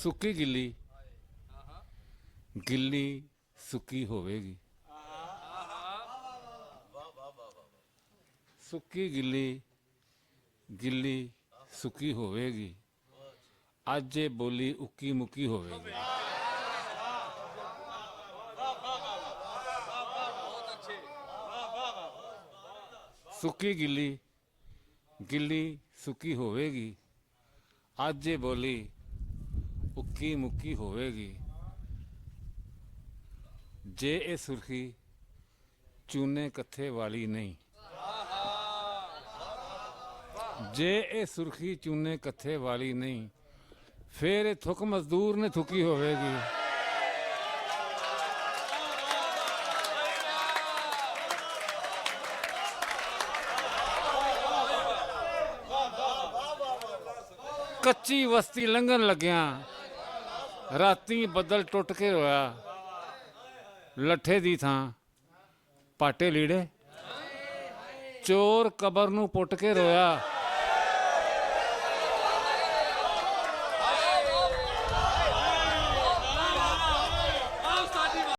ਸੁੱਕੀ ਗਿੱਲੀ ਗਿੱਲੀ ਸੁੱਕੀ ਹੋਵੇਗੀ। ਸੁੱਕੀ ਗਿੱਲੀ ਗਿੱਲੀ ਸੁੱਕੀ ਹੋਵੇਗੀ। ਅੱਜ ਇਹ ਬੋਲੀ ਉੱਕੀ ਮੁੱਕੀ ਹੋਵੇਗੀ। ਸੁੱਕੀ ਗਿੱਲੀ ਗਿੱਲੀ ਸੁੱਕੀ ਹੋਵੇਗੀ। ਅੱਜ ਇਹ ਬੋਲੀ ਉੱਕੀ ਮੁੱਕੀ ਹੋਵੇਗੀ। ਜੇ ਇਹ ਸੁਰਖੀ ਚੂਨੇ ਕੱਥੇ ਵਾਲੀ ਨਹੀਂ, ਜੇ ਇਹ ਸੁਰਖੀ ਚੂਨੇ ਕੱਥੇ ਵਾਲੀ ਨਹੀਂ, ਫਿਰ ਇਹ ਥੁੱਕ ਮਜ਼ਦੂਰ ਨੇ ਥੁੱਕੀ ਹੋਵੇਗੀ। ਕੱਚੀ ਬਸਤੀ ਲੰਘਣ ਲੱਗਿਆ ਰਾਤੀ ਬੱਦਲ ਟੁੱਟ ਕੇ ਰੋਇਆ। ਲੱਠੇ ਦੀ ਥਾਂ ਪਾਟੇ ਲੀੜੇ, ਚੋਰ ਕਬਰ ਨੂੰ ਪੁੱਟ ਕੇ ਰੋਇਆ।